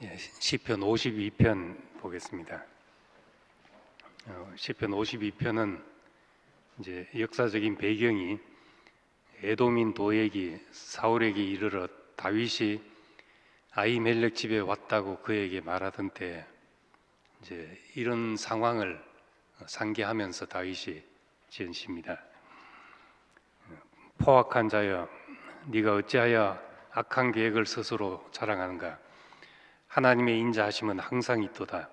시편 52편 보겠습니다. 시편 52편은 이제 역사적인 배경이 에돔인 도액이 사울에게 이르러 다윗이 아히멜렉 집에 왔다고 그에게 말하던 때 이제 이런 상황을 상기하면서 다윗이 지은 시입니다. 포악한 자여, 네가 어찌하여 악한 계획을 스스로 자랑하는가? 하나님의 인자하심은 항상 있도다.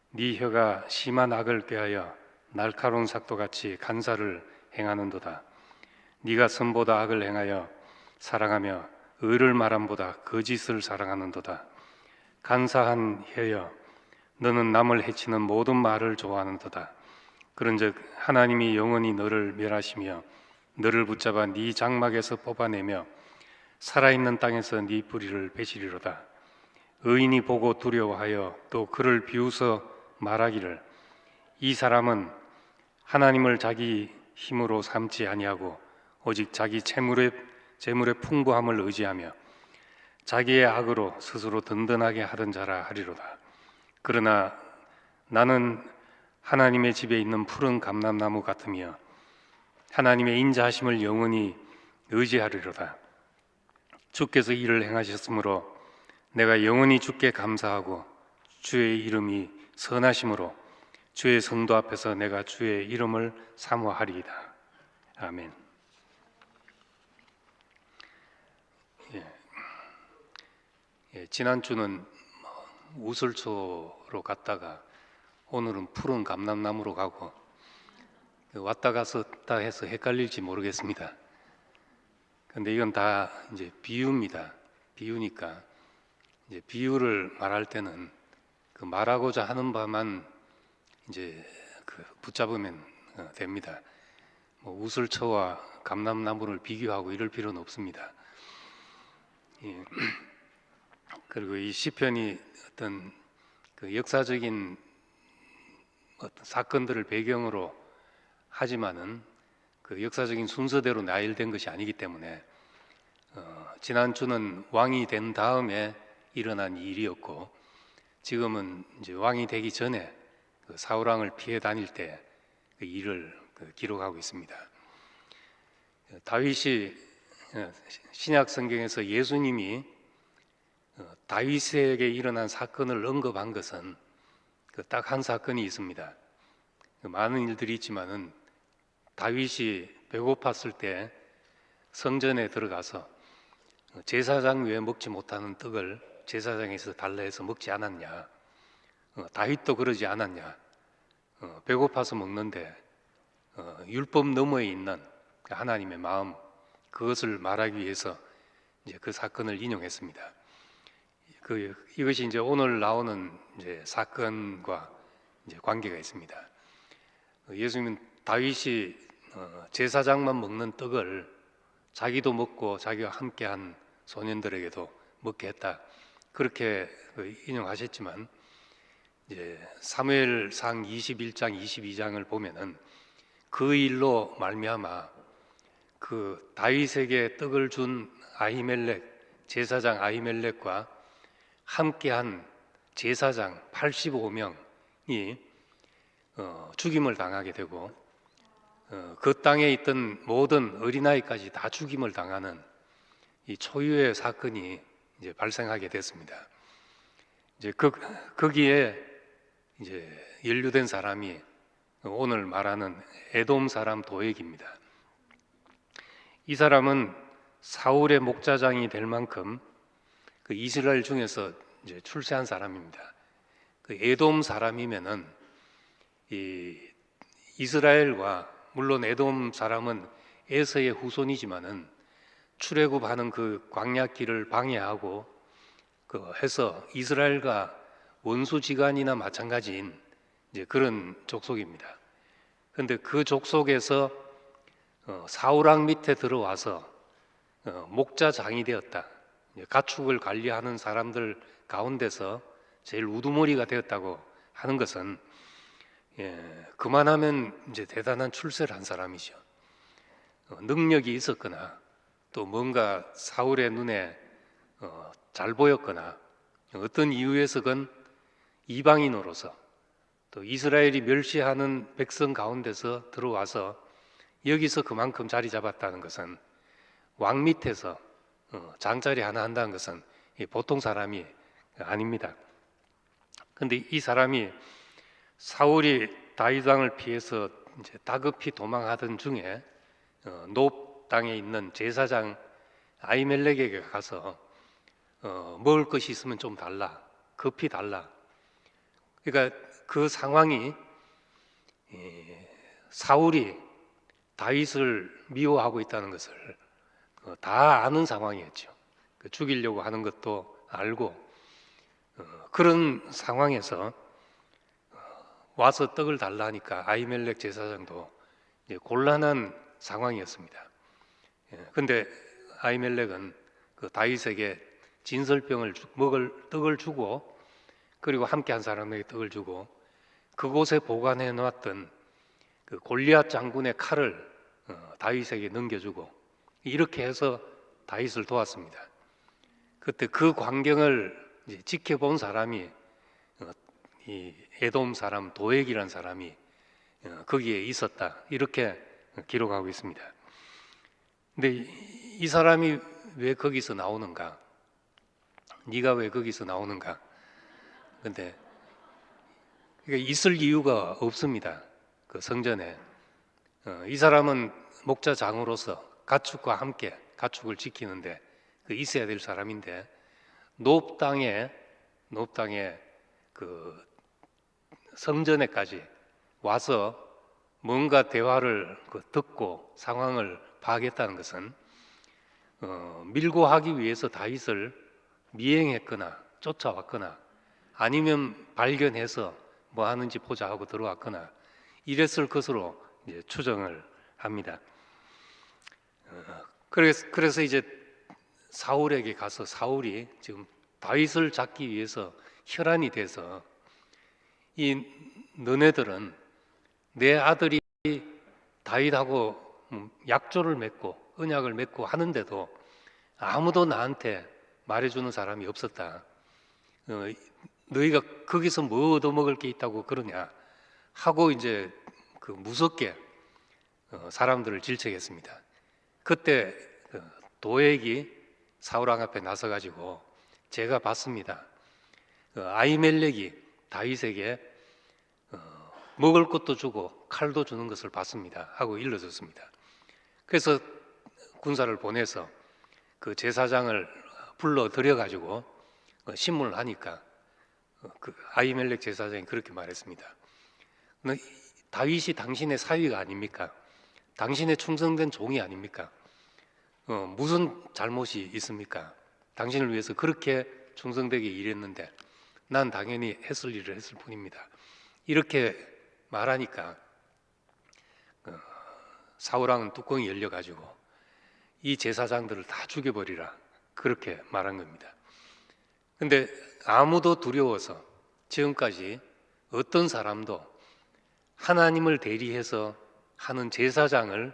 네 혀가 심한 악을 꾀하여 날카로운 삭도같이 간사를 행하는도다. 네가 선보다 악을 행하여 사랑하며 의를 말함보다 거짓을 사랑하는도다. 간사한 혀여, 너는 남을 해치는 모든 말을 좋아하는도다. 그런즉 하나님이 영원히 너를 멸하시며 너를 붙잡아 네 장막에서 뽑아내며 살아있는 땅에서 네 뿌리를 베시리로다. 의인이 보고 두려워하여 또 그를 비웃어 말하기를 이 사람은 하나님을 자기 힘으로 삼지 아니하고 오직 자기 재물의 풍부함을 의지하며 자기의 악으로 스스로 든든하게 하던 자라 하리로다. 그러나 나는 하나님의 집에 있는 푸른 감람나무 같으며 하나님의 인자하심을 영원히 의지하리로다. 주께서 이를 행하셨으므로 내가 영원히 주께 감사하고 주의 이름이 선하심으로 주의 성도 앞에서 내가 주의 이름을 사모하리이다. 아멘. 지난주는 우슬초로 갔다가 오늘은 푸른 감람나무로 가고 왔다 갔다 해서 헷갈릴지 모르겠습니다. 근데 이건 다 이제 비유입니다. 비유니까 이제 비유를 말할 때는 그 말하고자 하는 바만 이제 붙잡으면 됩니다. 뭐 우슬초와 감람나무를 비교하고 이럴 필요는 없습니다. 그리고 이 시편이 어떤 그 역사적인 어떤 사건들을 배경으로 하지만은 그 역사적인 순서대로 나열된 것이 아니기 때문에 지난주는 왕이 된 다음에 일어난 일이었고 지금은 이제 왕이 되기 전에 그 사울왕을 피해 다닐 때 그 일을 기록하고 있습니다. 다윗이 신약 성경에서 예수님이 다윗에게 일어난 사건을 언급한 것은 딱 한 사건이 있습니다. 많은 일들이 있지만은 다윗이 배고팠을 때 성전에 들어가서 제사장 외에 먹지 못하는 떡을 제사장에서 달라 해서 먹지 않았냐? 다윗도 그러지 않았냐? 배고파서 먹는데 율법 너머에 있는 하나님의 마음, 그것을 말하기 위해서 이제 그 사건을 인용했습니다. 이것이 이제 오늘 나오는 이제 사건과 이제 관계가 있습니다. 예수님은 다윗이 제사장만 먹는 떡을 자기도 먹고 자기와 함께한 소년들에게도 먹게 했다. 그렇게 인용하셨지만 이제 사무엘상 21장, 22장을 보면은 그 일로 말미암아 그 다윗에게 떡을 준 아히멜렉 제사장 아히멜렉과 함께한 제사장 85명이 죽임을 당하게 되고 그 땅에 있던 모든 어린아이까지 다 죽임을 당하는 이 초유의 사건이 이제 발생하게 됐습니다. 이제 거기에 이제 연루된 사람이 오늘 말하는 에돔 사람 도액입니다. 이 사람은 사울의 목자장이 될 만큼 그 이스라엘 중에서 이제 출세한 사람입니다. 그 에돔 사람이면은 이 이스라엘과 물론 에돔 사람은 에서의 후손이지만은 출애굽하는 그 광야길을 방해하고 해서 이스라엘과 원수지간이나 마찬가지인 이제 그런 족속입니다. 그런데 그 족속에서 사울왕 밑에 들어와서 목자장이 되었다. 가축을 관리하는 사람들 가운데서 제일 우두머리가 되었다고 하는 것은 그만하면 이제 대단한 출세를 한 사람이죠. 능력이 있었거나 또 뭔가 사울의 눈에 잘 보였거나 어떤 이유에서건 이방인으로서 또 이스라엘이 멸시하는 백성 가운데서 들어와서 여기서 그만큼 자리 잡았다는 것은 왕 밑에서 장자리 하나 한다는 것은 보통 사람이 아닙니다. 그런데 이 사람이 사울이 다윗 왕을 피해서 이제 다급히 도망하던 중에 노 땅에 있는 제사장 아히멜렉에게 가서 먹을 것이 있으면 좀 달라, 급히 달라. 그러니까 그 상황이 사울이 다윗을 미워하고 있다는 것을 다 아는 상황이었죠. 죽이려고 하는 것도 알고 그런 상황에서 와서 떡을 달라 하니까 아히멜렉 제사장도 곤란한 상황이었습니다. 그런데 아히멜렉은 그 다윗에게 진설병을 먹을 떡을 주고 그리고 함께한 사람에게 떡을 주고 그곳에 보관해 놓았던 그 골리앗 장군의 칼을 다윗에게 넘겨주고 이렇게 해서 다윗을 도왔습니다. 그때 그 광경을 지켜본 사람이 이 에돔 사람 도액이라는 사람이 거기에 있었다 이렇게 기록하고 있습니다. 근데 이 사람이 왜 거기서 나오는가? 네가 왜 거기서 나오는가? 근데 있을 이유가 없습니다. 그 성전에 이 사람은 목자장으로서 가축과 함께 가축을 지키는데 그 있어야 될 사람인데 노브 땅에 그 성전에까지 와서 뭔가 대화를 듣고 상황을 파악했다는 것은 밀고 하기 위해서 다윗을 미행했거나 쫓아왔거나 아니면 발견해서 뭐 하는지 보자 하고 들어왔거나 이랬을 것으로 이제 추정을 합니다. 그래서 이제 사울에게 가서 사울이 지금 다윗을 잡기 위해서 혈안이 돼서 이 너네들은 내 아들이 다윗하고 약조를 맺고 언약을 맺고 하는데도 아무도 나한테 말해주는 사람이 없었다. 너희가 거기서 뭐 얻어먹을 게 있다고 그러냐 하고 이제 그 무섭게 사람들을 질책했습니다. 그때 도액이 사울 왕 앞에 나서가지고 제가 봤습니다. 아히멜렉이 다윗에게 먹을 것도 주고 칼도 주는 것을 봤습니다 하고 일러줬습니다. 그래서 군사를 보내서 그 제사장을 불러 들여가지고 신문을 하니까 그 아히멜렉 제사장이 그렇게 말했습니다. 다윗이 당신의 사위가 아닙니까? 당신의 충성된 종이 아닙니까? 무슨 잘못이 있습니까? 당신을 위해서 그렇게 충성되게 일했는데 난 당연히 했을 일을 했을 뿐입니다. 이렇게 말하니까 사울왕은 뚜껑이 열려가지고 이 제사장들을 다 죽여버리라 그렇게 말한 겁니다. 근데 아무도 두려워서 지금까지 어떤 사람도 하나님을 대리해서 하는 제사장을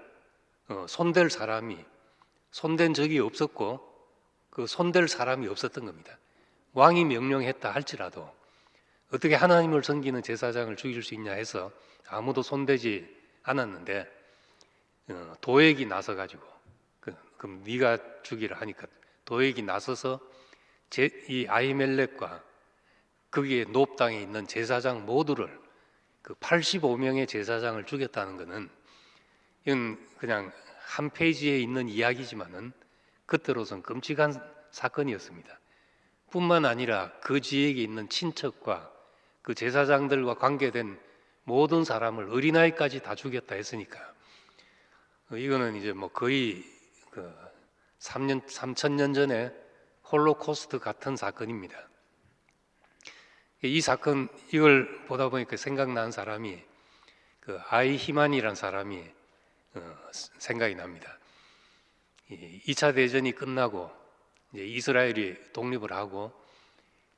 손댈 사람이 손댄 적이 없었고 그 손댈 사람이 없었던 겁니다. 왕이 명령했다 할지라도 어떻게 하나님을 섬기는 제사장을 죽일 수 있냐 해서 아무도 손대지 않았는데 도액이 나서가지고 그럼 네가 죽이라 하니까 도액이 나서서 이 아히멜렉과 거기에 노브 땅에 있는 제사장 모두를 그 85명의 제사장을 죽였다는 것은 이건 그냥 한 페이지에 있는 이야기지만은 그때로선 끔찍한 사건이었습니다. 뿐만 아니라 그 지역에 있는 친척과 그 제사장들과 관계된 모든 사람을 어린아이까지 다 죽였다 했으니까 이거는 이제 뭐 거의 그 3,000년 전에 홀로코스트 같은 사건입니다. 이 사건 이걸 보다 보니까 생각나는 사람이 그 아이히만이라는 사람이 생각이 납니다. 2차 대전이 끝나고 이제 이스라엘이 독립을 하고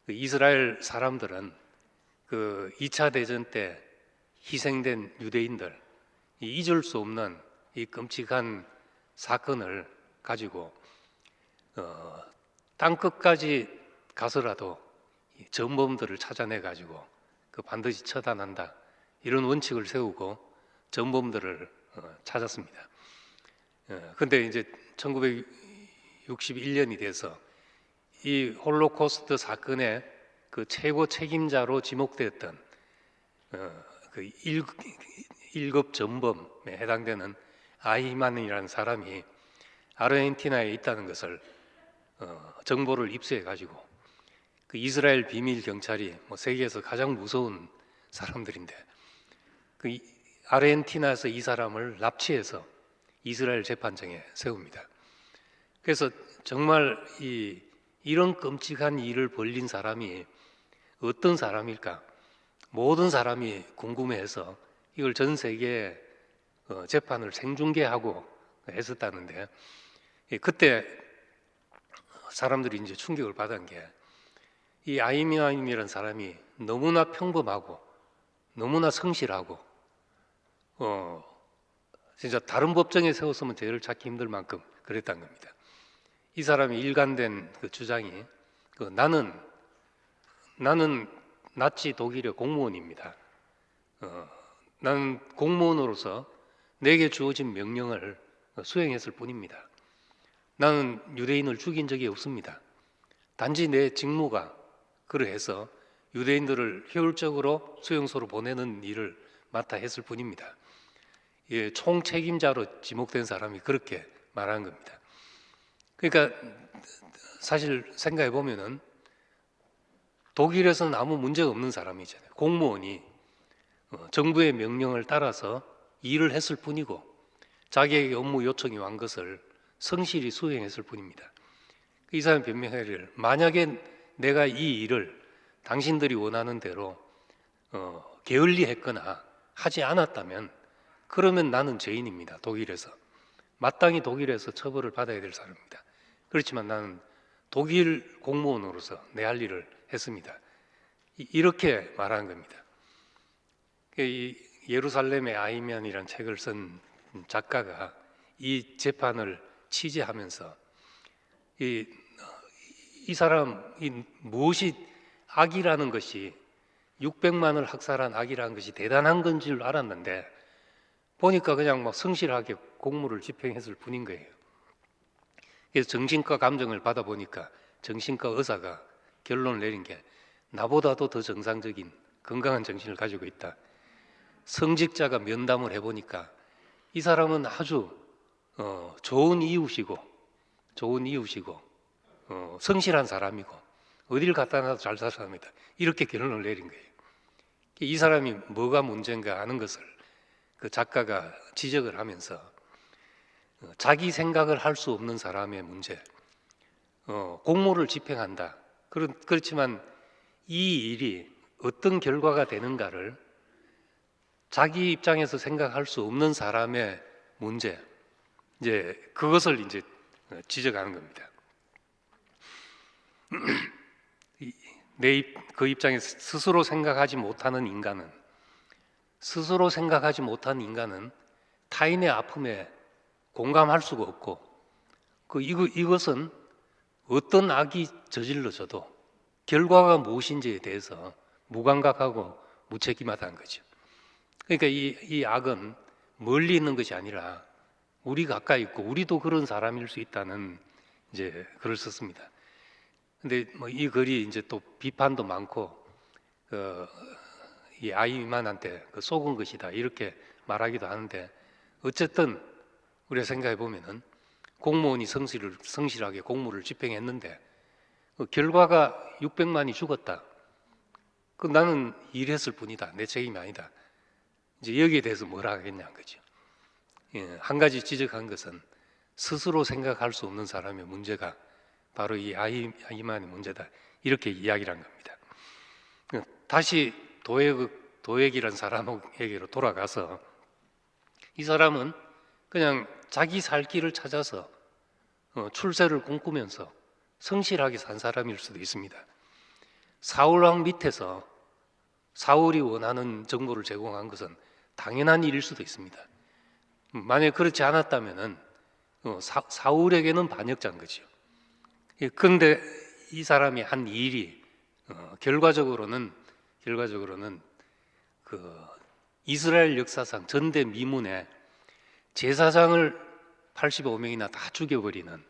그 이스라엘 사람들은 그 2차 대전 때 희생된 유대인들 잊을 수 없는 이 끔찍한 사건을 가지고 땅 끝까지 가서라도 이 전범들을 찾아내 가지고 그 반드시 처단한다, 이런 원칙을 세우고 전범들을 찾았습니다. 근데 이제 1961년이 돼서 이 홀로코스트 사건의 그 최고 책임자로 지목되었던 그 1급 전범에 해당되는 아이만이라는 사람이 아르헨티나에 있다는 것을 정보를 입수해 가지고 그 이스라엘 비밀 경찰이 뭐 세계에서 가장 무서운 사람들인데 그 아르헨티나에서 이 사람을 납치해서 이스라엘 재판정에 세웁니다. 그래서 정말 이런 끔찍한 일을 벌린 사람이 어떤 사람일까? 모든 사람이 궁금해해서 이걸 전 세계에 재판을 생중계하고 했었다는데, 그때 사람들이 이제 충격을 받은 게 이 아이만이라는 사람이 너무나 평범하고 너무나 성실하고 진짜 다른 법정에 세웠으면 죄를 찾기 힘들 만큼 그랬다는 겁니다. 이 사람이 일관된 그 주장이 나는 나치 독일의 공무원입니다. 나는 공무원으로서 내게 주어진 명령을 수행했을 뿐입니다. 나는 유대인을 죽인 적이 없습니다. 단지 내 직무가 그러해서 유대인들을 효율적으로 수용소로 보내는 일을 맡아 했을 뿐입니다. 총책임자로 지목된 사람이 그렇게 말하는 겁니다. 그러니까 사실 생각해 보면은 독일에서는 아무 문제가 없는 사람이잖아요. 공무원이 정부의 명령을 따라서 일을 했을 뿐이고 자기에게 업무 요청이 왔 것을 성실히 수행했을 뿐입니다. 이 사람이 변명하기를, 만약에 내가 이 일을 당신들이 원하는 대로 게을리했거나 하지 않았다면 그러면 나는 죄인입니다. 독일에서 마땅히 독일에서 처벌을 받아야 될 사람입니다. 그렇지만 나는 독일 공무원으로서 내 할 일을 했습니다. 이렇게 말하는 겁니다. 이 예루살렘의 아이만이라는 책을 쓴 작가가 이 재판을 취재하면서 이 사람이 무엇이 악이라는 것이 600만을 학살한 악이라는 것이 대단한 건 줄 알았는데 보니까 그냥 막 성실하게 공무를 집행했을 뿐인 거예요. 그래서 정신과 감정을 받아보니까 정신과 의사가 결론을 내린 게 나보다도 더 정상적인 건강한 정신을 가지고 있다. 성직자가 면담을 해보니까 이 사람은 아주 좋은 이웃이고 성실한 사람이고 어딜 갖다 놔도 잘 살 사람이다. 이렇게 결론을 내린 거예요. 이 사람이 뭐가 문제인가 하는 것을 그 작가가 지적을 하면서 자기 생각을 할 수 없는 사람의 문제, 공무를 집행한다. 그렇지만 이 일이 어떤 결과가 되는가를 자기 입장에서 생각할 수 없는 사람의 문제, 이제 그것을 이제 지적하는 겁니다. 그 입장에서 스스로 생각하지 못하는 인간은 타인의 아픔에 공감할 수가 없고 이것은 어떤 악이 저질러져도 결과가 무엇인지에 대해서 무감각하고 무책임하다는 거죠. 그러니까 이 악은 멀리 있는 것이 아니라 우리 가까이 있고 우리도 그런 사람일 수 있다는 이제 글을 썼습니다. 근데 뭐 이 글이 이제 또 비판도 많고 이 아이만한테 속은 것이다 이렇게 말하기도 하는데, 어쨌든 우리가 생각해 보면은 공무원이 성실하게 공무를 집행했는데 결과가 600만이 죽었다. 나는 일했을 뿐이다. 내 책임이 아니다. 이제 여기에 대해서 뭐라 하겠냐는 거죠. 한 가지 지적한 것은 스스로 생각할 수 없는 사람의 문제가 바로 이 아이만의 문제다. 이렇게 이야기를 한 겁니다. 다시 도액이라는 사람에게로 돌아가서 이 사람은 그냥 자기 살 길을 찾아서 출세를 꿈꾸면서 성실하게 산 사람일 수도 있습니다. 사울왕 밑에서 사울이 원하는 정보를 제공한 것은 당연한 일일 수도 있습니다. 만약 그렇지 않았다면은 사울에게는 반역자인 거죠. 그런데 이 사람이 한 일이 결과적으로는 그 이스라엘 역사상 전대미문에 제사장을 85명이나 다 죽여버리는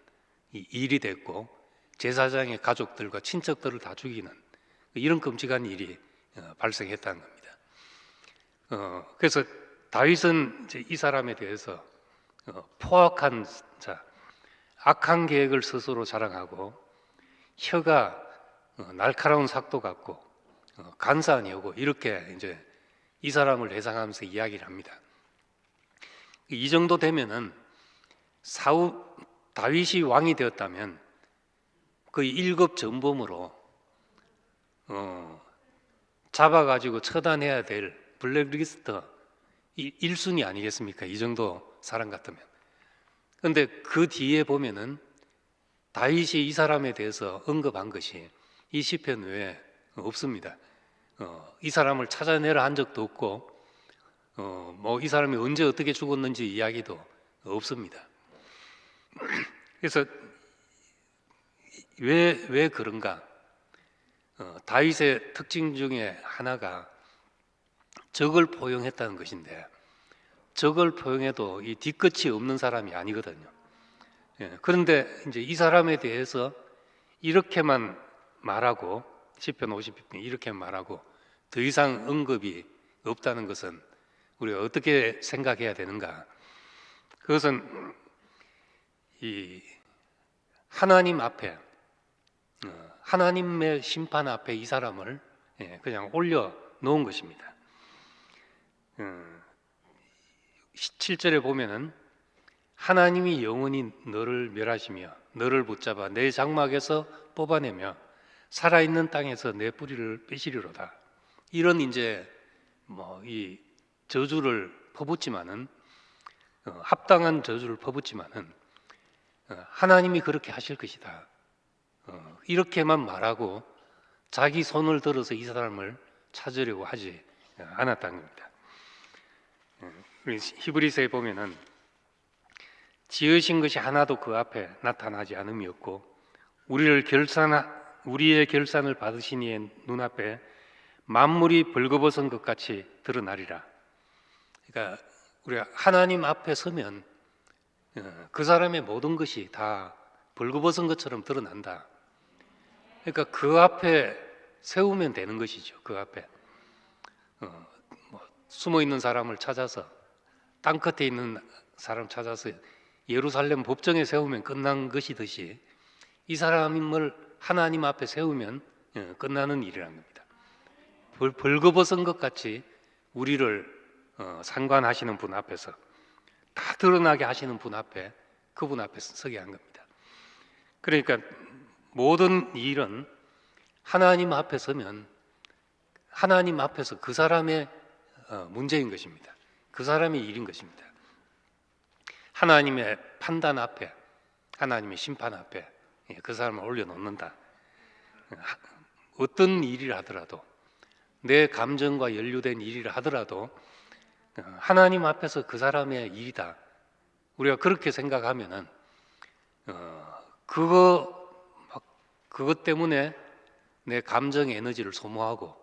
이 일이 됐고, 제사장의 가족들과 친척들을 다 죽이는 이런 끔찍한 일이 발생했다는 겁니다. 그래서 다윗은 이제 이 사람에 대해서 포악한 자, 악한 계획을 스스로 자랑하고, 혀가 날카로운 삭도 같고 간사한 여고, 이렇게 이제 이 사람을 해상하면서 이야기를 합니다. 이 정도 되면은 다윗이 왕이 되었다면 그 1급 전범으로 잡아가지고 처단해야 될 블랙리스트 1순위 아니겠습니까? 이 정도 사람 같으면. 그런데 그 뒤에 보면은 다윗이 이 사람에 대해서 언급한 것이 이 시편 외에 없습니다. 이 사람을 찾아내라 한 적도 없고, 뭐 이 사람이 언제 어떻게 죽었는지 이야기도 없습니다. 그래서 왜 그런가? 다윗의 특징 중에 하나가 적을 포용했다는 것인데, 적을 포용해도 이 뒤끝이 없는 사람이 아니거든요. 그런데 이제 이 사람에 대해서 이렇게만 말하고, 시편 50편 이렇게 말하고 더 이상 언급이 없다는 것은 우리가 어떻게 생각해야 되는가? 그것은 이 하나님 앞에, 하나님의 심판 앞에 이 사람을 그냥 올려 놓은 것입니다. 7절에 보면은 하나님이 영원히 너를 멸하시며 너를 붙잡아 내 장막에서 뽑아내며 살아있는 땅에서 내 뿌리를 빼시리로다. 이런 이제 뭐 이 저주를 퍼붓지만은, 합당한 저주를 퍼붓지만은 하나님이 그렇게 하실 것이다. 이렇게만 말하고 자기 손을 들어서 이 사람을 찾으려고 하지 않았다는 겁니다. 히브리서에 보면은 지으신 것이 하나도 그 앞에 나타나지 않음이었고, 우리의 결산을 받으신 이의 눈앞에 만물이 벌거벗은 것 같이 드러나리라. 그러니까 우리가 하나님 앞에 서면 그 사람의 모든 것이 다 벌거벗은 것처럼 드러난다. 그러니까 그 앞에 세우면 되는 것이죠. 그 앞에 숨어 있는 사람을 찾아서, 땅 끝에 있는 사람 찾아서 예루살렘 법정에 세우면 끝난 것이듯이 이 사람을 하나님 앞에 세우면 끝나는 일이란 겁니다. 벌거벗은 것 같이 우리를 상관하시는 분 앞에서, 다 드러나게 하시는 분 앞에, 그분 앞에 서게 한 겁니다. 그러니까 모든 일은 하나님 앞에 서면 하나님 앞에서 그 사람의 문제인 것입니다. 그 사람의 일인 것입니다. 하나님의 판단 앞에, 하나님의 심판 앞에 그 사람을 올려놓는다. 어떤 일이라 하더라도, 내 감정과 연루된 일이라 하더라도 하나님 앞에서 그 사람의 일이다. 우리가 그렇게 생각하면은 그것 때문에 내 감정의 에너지를 소모하고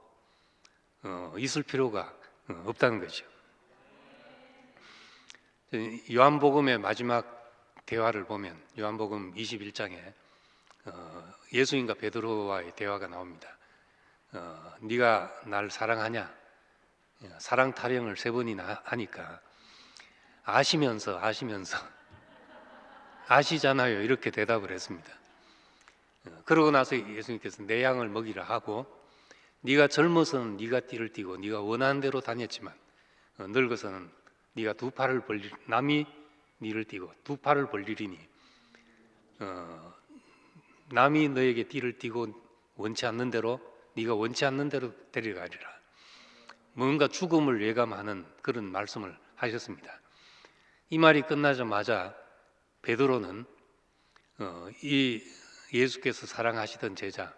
있을 필요가 없다는 거죠. 요한복음의 마지막 대화를 보면 요한복음 21장에 예수님과 베드로와의 대화가 나옵니다. 네가 날 사랑하냐? 사랑 타령을 3번이나 하니까 아시면서 아시잖아요, 이렇게 대답을 했습니다. 그러고 나서 예수님께서 내 양을 먹이라 하고, 네가 젊어서는 네가 띠를 띠고 네가 원하는 대로 다녔지만 늙어서는 네가 두 팔을 남이 네를 띠고 두 팔을 벌리리니 남이 너에게 띠를 띠고 원치 않는 대로 네가 원치 않는 대로 데려가리라. 뭔가 죽음을 예감하는 그런 말씀을 하셨습니다. 이 말이 끝나자마자 베드로는 이 예수께서 사랑하시던 제자,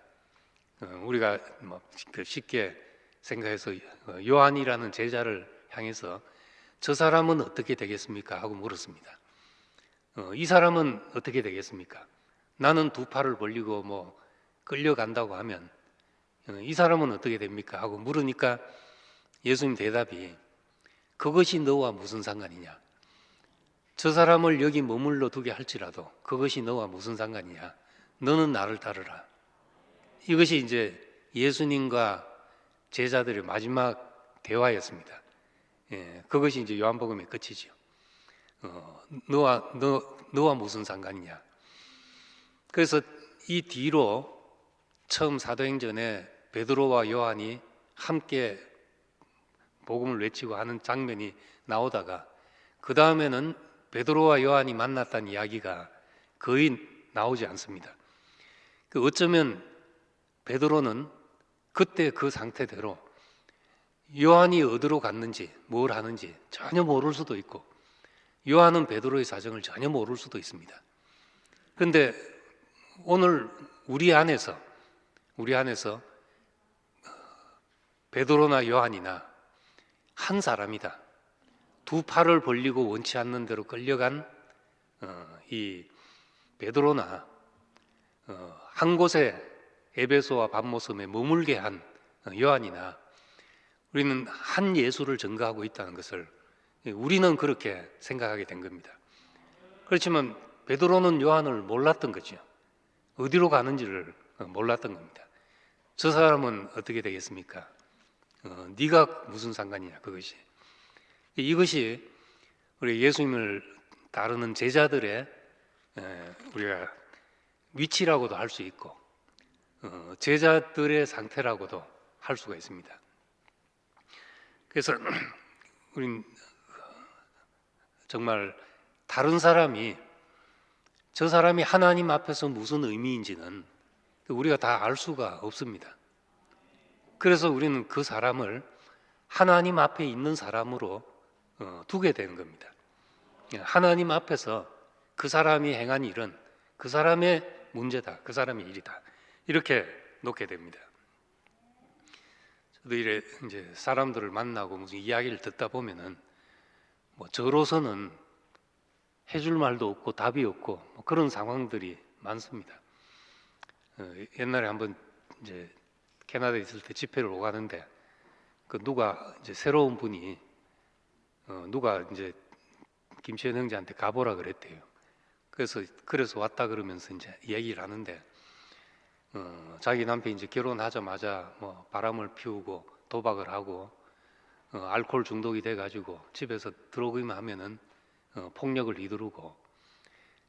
우리가 쉽게 생각해서 요한이라는 제자를 향해서 저 사람은 어떻게 되겠습니까? 하고 물었습니다. 이 사람은 어떻게 되겠습니까? 나는 두 팔을 벌리고 끌려간다고 하면 이 사람은 어떻게 됩니까? 하고 물으니까 예수님 대답이 그것이 너와 무슨 상관이냐? 저 사람을 여기 머물러 두게 할지라도 그것이 너와 무슨 상관이냐? 너는 나를 따르라. 이것이 이제 예수님과 제자들의 마지막 대화였습니다. 그것이 이제 요한복음의 끝이죠. 너와 무슨 상관이냐? 그래서 이 뒤로 처음 사도행전에 베드로와 요한이 함께 복음을 외치고 하는 장면이 나오다가 그 다음에는 베드로와 요한이 만났다는 이야기가 거의 나오지 않습니다. 어쩌면 베드로는 그때 그 상태대로 요한이 어디로 갔는지 뭘 하는지 전혀 모를 수도 있고 요한은 베드로의 사정을 전혀 모를 수도 있습니다. 그런데 오늘 우리 안에서 베드로나 요한이나 한 사람이다. 두 팔을 벌리고 원치 않는 대로 끌려간 이 베드로나 한 곳에 에베소와 밤모섬에 머물게 한 요한이나 우리는 한 예수를 증거하고 있다는 것을 우리는 그렇게 생각하게 된 겁니다. 그렇지만 베드로는 요한을 몰랐던 거죠. 어디로 가는지를 몰랐던 겁니다. 저 사람은 어떻게 되겠습니까? 네가 무슨 상관이냐 그것이. 이것이 우리 예수님을 따르는 제자들의 우리가 위치라고도 할 수 있고 제자들의 상태라고도 할 수가 있습니다. 그래서 우린 정말 다른 사람이 저 사람이 하나님 앞에서 무슨 의미인지는 우리가 다 알 수가 없습니다. 그래서 우리는 그 사람을 하나님 앞에 있는 사람으로 두게 되는 겁니다. 하나님 앞에서 그 사람이 행한 일은 그 사람의 문제다, 그 사람의 일이다 이렇게 놓게 됩니다. 저도 이제 사람들을 만나고 무슨 이야기를 듣다 보면은 저로서는 해줄 말도 없고 답이 없고 그런 상황들이 많습니다. 옛날에 한번 이제 캐나다에 있을 때 집회를 오가는데 누가 이제 새로운 분이 누가 이제 김치현 형제한테 가보라 그랬대요. 그래서 왔다 그러면서 이제 얘기를 하는데 자기 남편이 이제 결혼하자마자 바람을 피우고 도박을 하고 알코올 중독이 돼가지고 집에서 들어오기만 하면은 폭력을 휘두르고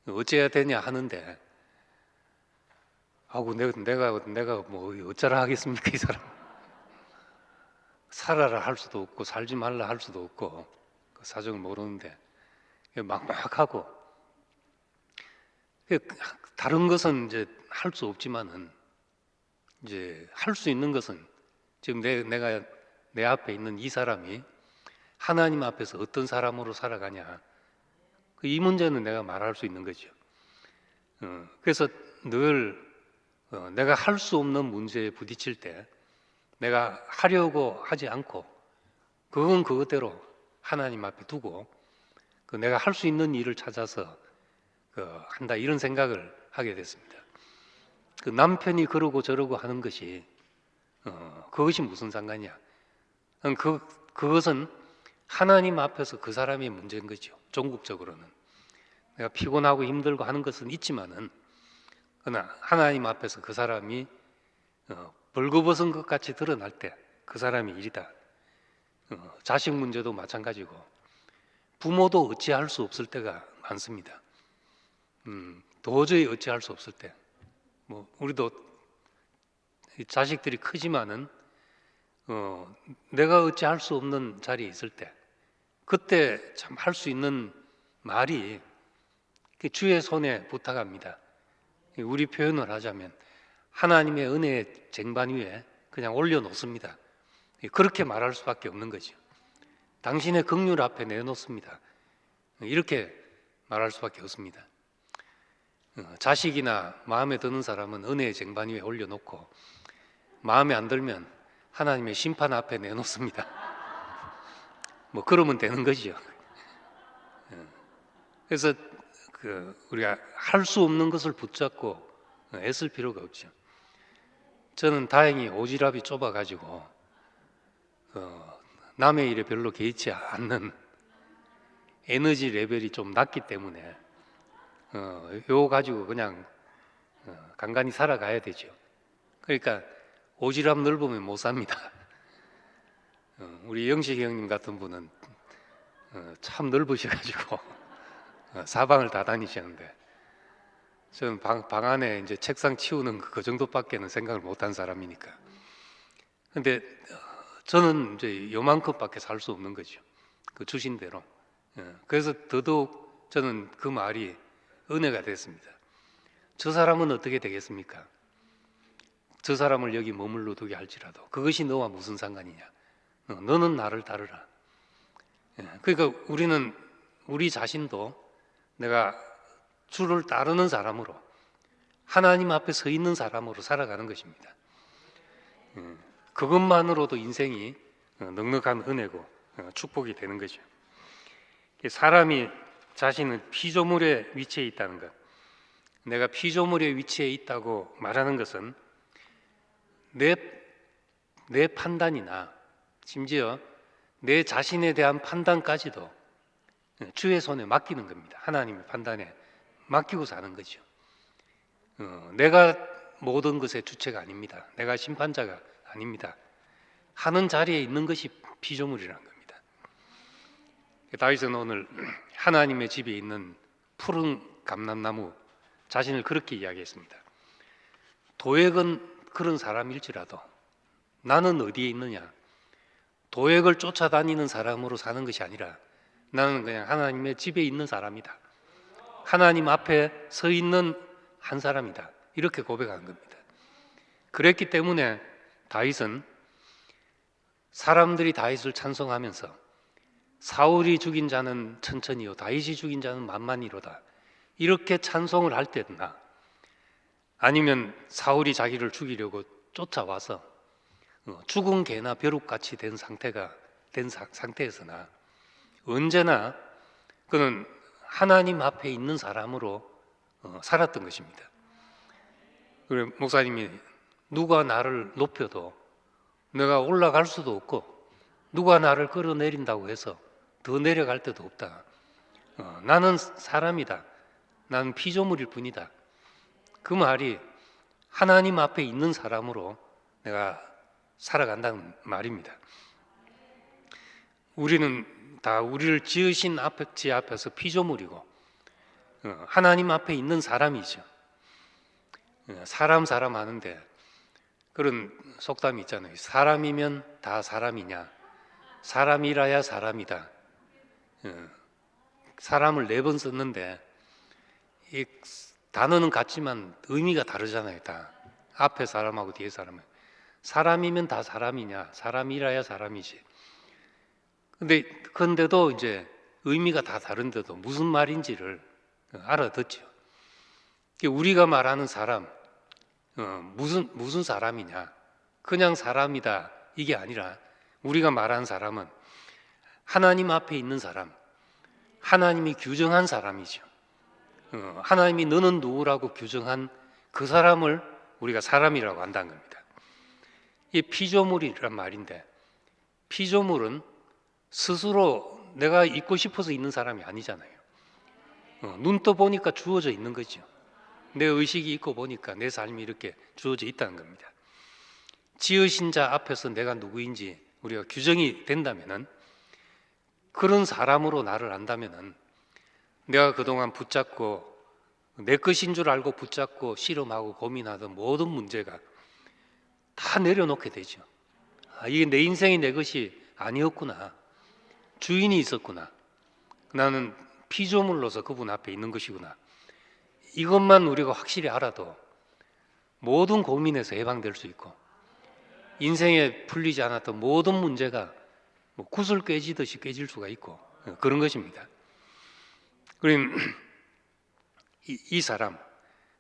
어째야 되냐 하는데 하고 내가 뭐 어쩌라 하겠습니까 이 사람. 살아라 할 수도 없고 살지 말라 할 수도 없고 그 사정을 모르는데 막막하고 다른 것은 이제 할 수 없지만은 이제 할 수 있는 것은 지금 내가 내 앞에 있는 이 사람이 하나님 앞에서 어떤 사람으로 살아가냐 이 문제는 내가 말할 수 있는 거죠. 그래서 늘 내가 할 수 없는 문제에 부딪힐 때 내가 하려고 하지 않고 그건 그것대로 하나님 앞에 두고 내가 할 수 있는 일을 찾아서 한다 이런 생각을 하게 됐습니다. 남편이 그러고 저러고 하는 것이 그것이 무슨 상관이야? 그것은 하나님 앞에서 그 사람의 문제인 거죠. 종국적으로는 내가 피곤하고 힘들고 하는 것은 있지만은 그러나 하나님 앞에서 그 사람이 벌거벗은 것 같이 드러날 때 그 사람이 일이다. 자식 문제도 마찬가지고 부모도 어찌할 수 없을 때가 많습니다. 도저히 어찌할 수 없을 때 우리도 자식들이 크지만은 내가 어찌할 수 없는 자리에 있을 때 그때 참 할 수 있는 말이 주의 손에 부탁합니다. 우리 표현을 하자면 하나님의 은혜의 쟁반 위에 그냥 올려놓습니다. 그렇게 말할 수밖에 없는 거죠. 당신의 긍휼 앞에 내놓습니다. 이렇게 말할 수밖에 없습니다. 자식이나 마음에 드는 사람은 은혜의 쟁반 위에 올려놓고 마음에 안 들면 하나님의 심판 앞에 내놓습니다. 그러면 되는 거죠. 그래서 우리가 할 수 없는 것을 붙잡고 애쓸 필요가 없죠. 저는 다행히 오지랖이 좁아가지고 남의 일에 별로 개의치 않는 에너지 레벨이 좀 낮기 때문에 요 가지고 그냥 간간히 살아가야 되죠. 그러니까 오지랖 넓으면 못 삽니다. 우리 영식이 형님 같은 분은 참 넓으셔가지고 사방을 다 다니시는데 저는 방 안에 이제 책상 치우는 그 정도밖에는 생각을 못한 사람이니까. 근데 저는 이제 요만큼밖에 살 수 없는 거죠. 그 주신 대로. 그래서 더더욱 저는 그 말이 은혜가 됐습니다. 저 사람은 어떻게 되겠습니까? 저 사람을 여기 머물러 두게 할지라도 그것이 너와 무슨 상관이냐? 너는 나를 따르라. 그러니까 우리는 우리 자신도 내가 주를 따르는 사람으로, 하나님 앞에 서 있는 사람으로 살아가는 것입니다. 그것만으로도 인생이 넉넉한 은혜고 축복이 되는 거죠. 사람이 자신은 피조물의 위치에 있다는 것, 내가 피조물의 위치에 있다고 말하는 것은 내 판단이나 심지어 내 자신에 대한 판단까지도 주의 손에 맡기는 겁니다. 하나님의 판단에 맡기고 사는 거죠. 내가 모든 것의 주체가 아닙니다. 내가 심판자가 아닙니다. 하는 자리에 있는 것이 피조물이라는 겁니다. 다윗은 오늘 하나님의 집에 있는 푸른 감람나무 자신을 그렇게 이야기했습니다. 도액은 그런 사람일지라도 나는 어디에 있느냐? 도액을 쫓아다니는 사람으로 사는 것이 아니라 나는 그냥 하나님의 집에 있는 사람이다. 하나님 앞에 서 있는 한 사람이다. 이렇게 고백한 겁니다. 그랬기 때문에 다윗은 사람들이 다윗을 찬송하면서 사울이 죽인 자는 천천히요 다윗이 죽인 자는 만만히로다. 이렇게 찬송을 할 때나 아니면 사울이 자기를 죽이려고 쫓아와서 죽은 개나 벼룩같이 된 상태에서나 언제나 그는 하나님 앞에 있는 사람으로 살았던 것입니다. 그래 목사님이 누가 나를 높여도 내가 올라갈 수도 없고 누가 나를 끌어내린다고 해서 더 내려갈 데도 없다. 나는 사람이다. 나는 피조물일 뿐이다. 그 말이 하나님 앞에 있는 사람으로 내가 살아간다는 말입니다. 우리는 다 우리를 지으신 지 앞에서 피조물이고 하나님 앞에 있는 사람이죠. 사람 하는데 그런 속담이 있잖아요. 사람이면 다 사람이냐? 사람이라야 사람이다. 사람을 4번 썼는데 이 단어는 같지만 의미가 다르잖아요. 다 앞에 사람하고 뒤에 사람은. 사람이면 다 사람이냐? 사람이라야 사람이지. 근데도 이제 의미가 다 다른데도 무슨 말인지를 알아듣죠. 우리가 말하는 사람, 무슨 사람이냐? 그냥 사람이다 이게 아니라 우리가 말하는 사람은 하나님 앞에 있는 사람, 하나님이 규정한 사람이죠. 하나님이 너는 누구라고 규정한 그 사람을 우리가 사람이라고 한다는 겁니다. 이 피조물이란 말인데 피조물은 스스로 내가 있고 싶어서 있는 사람이 아니잖아요. 눈 떠 보니까 주어져 있는 거죠. 내 의식이 있고 보니까 내 삶이 이렇게 주어져 있다는 겁니다. 지으신 자 앞에서 내가 누구인지 우리가 규정이 된다면은, 그런 사람으로 나를 안다면은 내가 그동안 붙잡고 내 것인 줄 알고 붙잡고 실험하고 고민하던 모든 문제가 다 내려놓게 되죠. 이게 내 인생이 내 것이 아니었구나. 주인이 있었구나. 나는 피조물로서 그분 앞에 있는 것이구나. 이것만 우리가 확실히 알아도 모든 고민에서 해방될 수 있고 인생에 풀리지 않았던 모든 문제가 구슬 깨지듯이 깨질 수가 있고 그런 것입니다. 그럼 이 사람,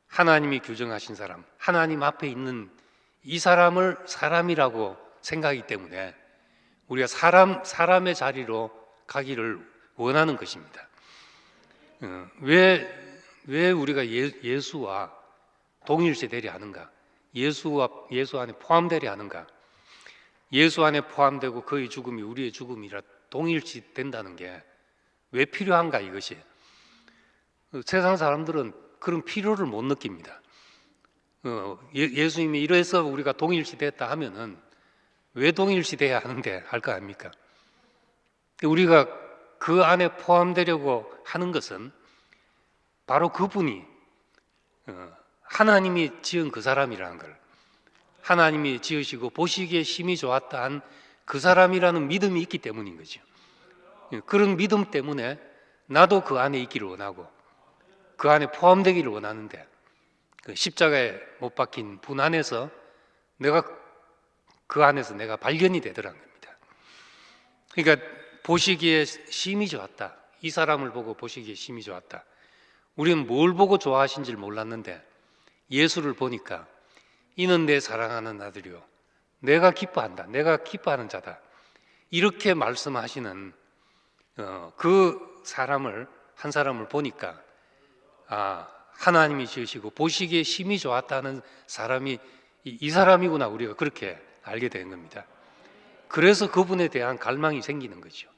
하나님이 규정하신 사람, 하나님 앞에 있는 이 사람을 사람이라고 생각하기 때문에 우리가 사람의 자리로 가기를 원하는 것입니다. 왜 우리가 예수와 동일시 되려 하는가? 예수 안에 포함되려 하는가? 예수 안에 포함되고 그의 죽음이 우리의 죽음이라 동일시 된다는 게 왜 필요한가 이것이. 세상 사람들은 그런 필요를 못 느낍니다. 예수님이 이래서 우리가 동일시 됐다 하면은 왜 동일시 돼야 하는데 할 거 아닙니까? 우리가 그 안에 포함되려고 하는 것은 바로 그분이 하나님이 지은 그 사람이라는 걸, 하나님이 지으시고 보시기에 심히 좋았다 한 그 사람이라는 믿음이 있기 때문인 거죠. 그런 믿음 때문에 나도 그 안에 있기를 원하고 그 안에 포함되기를 원하는데, 그 십자가에 못 박힌 분 안에서 내가 그 안에서 내가 발견이 되더란 겁니다. 그러니까 보시기에 심히 좋았다. 이 사람을 보고 보시기에 심히 좋았다. 우리는 뭘 보고 좋아하신지를 몰랐는데 예수를 보니까 이는 내 사랑하는 아들이요 내가 기뻐한다. 내가 기뻐하는 자다. 이렇게 말씀하시는 그 사람을, 한 사람을 보니까 하나님이 지으시고 보시기에 심히 좋았다는 사람이 이 사람이구나, 우리가 그렇게 알게 된 겁니다. 그래서 그분에 대한 갈망이 생기는 거죠.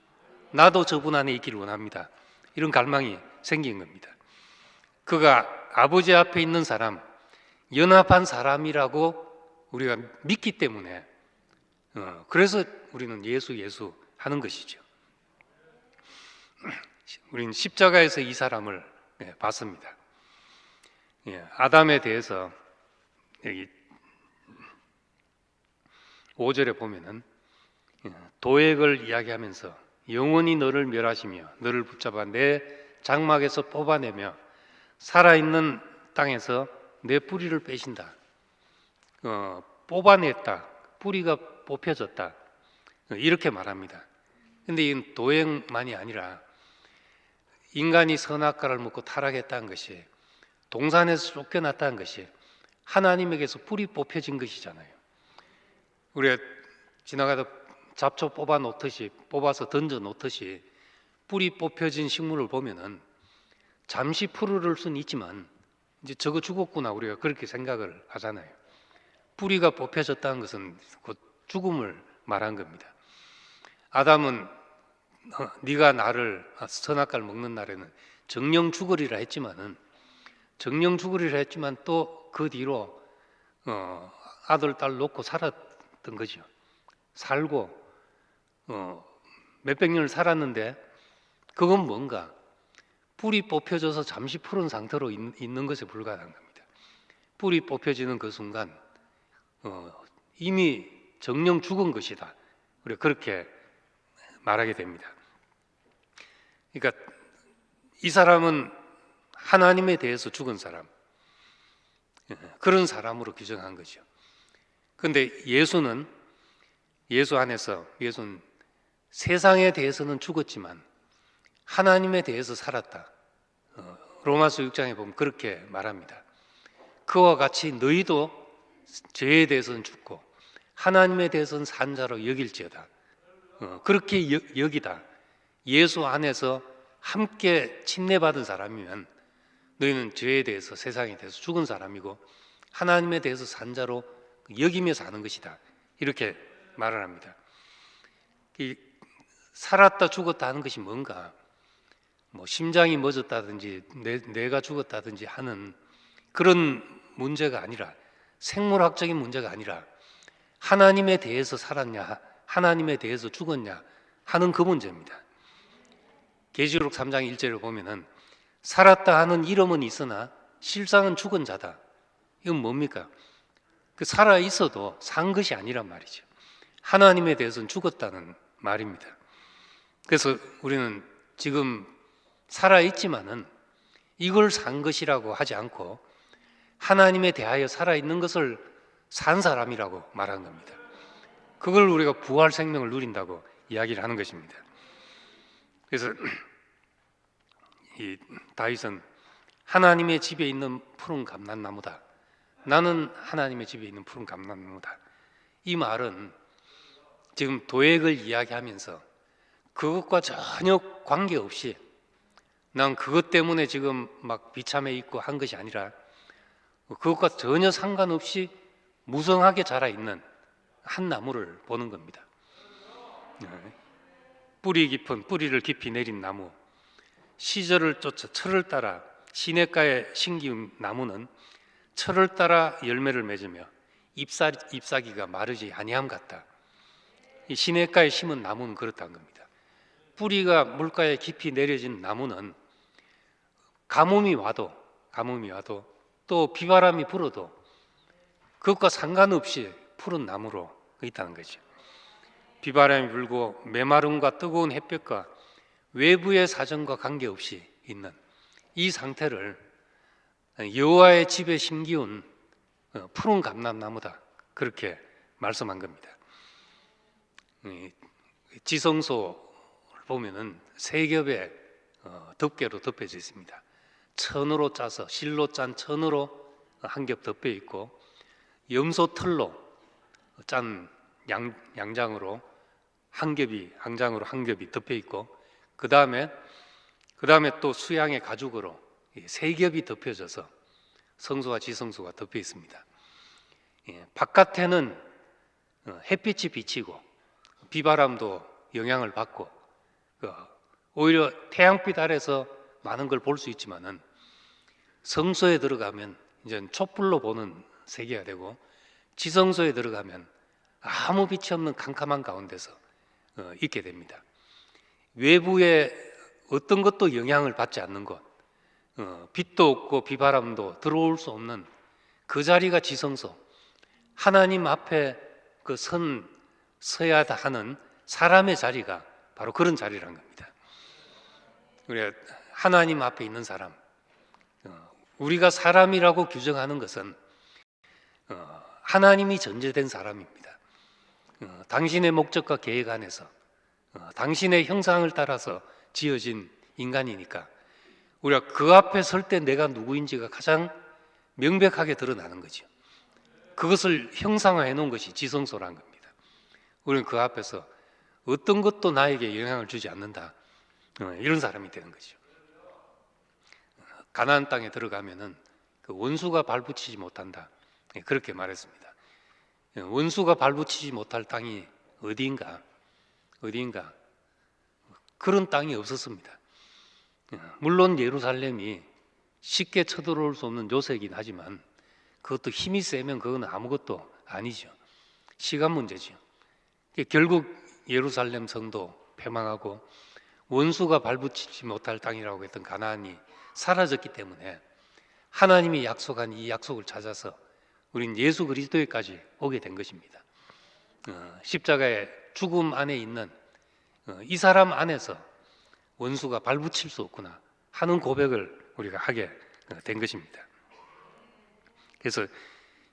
나도 저분 안에 있기를 원합니다. 이런 갈망이 생긴 겁니다. 그가 아버지 앞에 있는 사람, 연합한 사람이라고 우리가 믿기 때문에 그래서 우리는 예수 하는 것이죠. 우리는 십자가에서 이 사람을 봤습니다. 아담에 대해서 여기 5절에 보면은 도액을 이야기하면서 영원히 너를 멸하시며 너를 붙잡아 내 장막에서 뽑아내며 살아있는 땅에서 내 뿌리를 빼신다. 뽑아냈다. 뿌리가 뽑혀졌다. 이렇게 말합니다. 근데 이 도액만이 아니라 인간이 선악과를 먹고 타락했다는 것이, 동산에서 쫓겨났다는 것이 하나님에게서 뿌리 뽑혀진 것이잖아요. 우리가 지나가다 잡초 뽑아 놓듯이, 뽑아서 던져 놓듯이 뿌리 뽑혀진 식물을 보면은 잠시 푸르를 수는 있지만 이제 저거 죽었구나, 우리가 그렇게 생각을 하잖아요. 뿌리가 뽑혀졌다는 것은 곧 죽음을 말한 겁니다. 아담은 네가 나를 선악과를 먹는 날에는 정령 죽으리라 했지만 또 그 뒤로 아들 딸 놓고 살았던 거죠. 살고 몇백 년을 살았는데 그건 뭔가 뿌리 뽑혀져서 잠시 푸른 상태로 있는 것에 불과한 겁니다. 뿌리 뽑혀지는 그 순간 이미 정령 죽은 것이다. 우리가 그렇게 말하게 됩니다. 그러니까 이 사람은 하나님에 대해서 죽은 사람, 그런 사람으로 규정한 거죠. 그런데 예수는 세상에 대해서는 죽었지만 하나님에 대해서 살았다. 로마서 6장에 보면 그렇게 말합니다. 그와 같이 너희도 죄에 대해서는 죽고 하나님에 대해서는 산 자로 여길지어다. 그렇게 여기다. 예수 안에서 함께 침례받은 사람이면 너희는 죄에 대해서, 세상에 대해서 죽은 사람이고 하나님에 대해서 산 자로 여기며 사는 것이다. 이렇게 말을 합니다. 이 살았다 죽었다 하는 것이 뭔가, 뭐 심장이 멎었다든지 뇌가 죽었다든지 하는 그런 문제가 아니라, 생물학적인 문제가 아니라 하나님에 대해서 살았냐, 하나님에 대해서 죽었냐 하는 그 문제입니다. 계시록 3장 1절을 보면은 살았다 하는 이름은 있으나 실상은 죽은 자다. 이건 뭡니까? 그 살아 있어도 산 것이 아니란 말이죠. 하나님에 대해서는 죽었다는 말입니다. 그래서 우리는 지금 살아 있지만은 이걸 산 것이라고 하지 않고 하나님에 대하여 살아 있는 것을 산 사람이라고 말하는 겁니다. 그걸 우리가 부활 생명을 누린다고 이야기를 하는 것입니다. 그래서 이 다윗은 하나님의 집에 있는 푸른 감람나무다. 나는 하나님의 집에 있는 푸른 감람나무다. 이 말은 지금 도액을 이야기하면서 그것과 전혀 관계없이 난 그것 때문에 지금 막 비참해 있고 한 것이 아니라 그것과 전혀 상관없이 무성하게 자라 있는 한 나무를 보는 겁니다. 뿌리 깊은 뿌리를 깊이 내린 나무, 시절을 쫓아 철을 따라 시냇가에 심기운 나무는 철을 따라 열매를 맺으며 잎사귀가 마르지 아니함 같다. 이 시냇가에 심은 나무는 그렇다는 겁니다. 뿌리가 물가에 깊이 내려진 나무는 가뭄이 와도 또 비바람이 불어도 그것과 상관없이 푸른 나무로 있다는 거죠. 비바람이 불고 메마름과 뜨거운 햇볕과 외부의 사정과 관계없이 있는 이 상태를 여호와의 집에 심기운 푸른 감람나무다, 그렇게 말씀한 겁니다. 지성소를 보면은 세 겹의 덮개로 덮여져 있습니다. 천으로 짜서 실로 짠 천으로 한 겹 덮여 있고, 염소 털로 짠 양장으로 한 겹이 덮여 있고, 그 다음에 또 수양의 가죽으로 세 겹이 덮여져서 성소와 지성소가 덮여 있습니다. 바깥에는 햇빛이 비치고 비바람도 영향을 받고 오히려 태양빛 아래서 많은 걸 볼 수 있지만은 성소에 들어가면 이제 촛불로 보는 세계가 되고, 지성소에 들어가면 아무 빛이 없는 캄캄한 가운데서 있게 됩니다. 외부의 어떤 것도 영향을 받지 않는 곳, 빛도 없고 비바람도 들어올 수 없는 그 자리가 지성소, 하나님 앞에 서야 하는 사람의 자리가 바로 그런 자리라는 겁니다. 우리가 하나님 앞에 있는 사람, 우리가 사람이라고 규정하는 것은 하나님이 전제된 사람입니다. 당신의 목적과 계획 안에서 당신의 형상을 따라서 지어진 인간이니까 우리가 그 앞에 설 때 내가 누구인지가 가장 명백하게 드러나는 거죠. 그것을 형상화해 놓은 것이 지성소라는 겁니다. 우리는 그 앞에서 어떤 것도 나에게 영향을 주지 않는다, 이런 사람이 되는 거죠. 가나안 땅에 들어가면은 그 원수가 발붙이지 못한다, 그렇게 말했습니다. 원수가 발붙이지 못할 땅이 어디인가 그런 땅이 없었습니다. 물론 예루살렘이 쉽게 쳐들어올 수 없는 요새이긴 하지만 그것도 힘이 세면 그건 아무것도 아니죠. 시간 문제죠. 결국 예루살렘 성도 패망하고 원수가 발붙이지 못할 땅이라고 했던 가나안이 사라졌기 때문에 하나님이 약속한 이 약속을 찾아서 우린 예수 그리스도에까지 오게 된 것입니다. 십자가의 죽음 안에 있는 이 사람 안에서 원수가 발붙일 수 없구나 하는 고백을 우리가 하게 된 것입니다. 그래서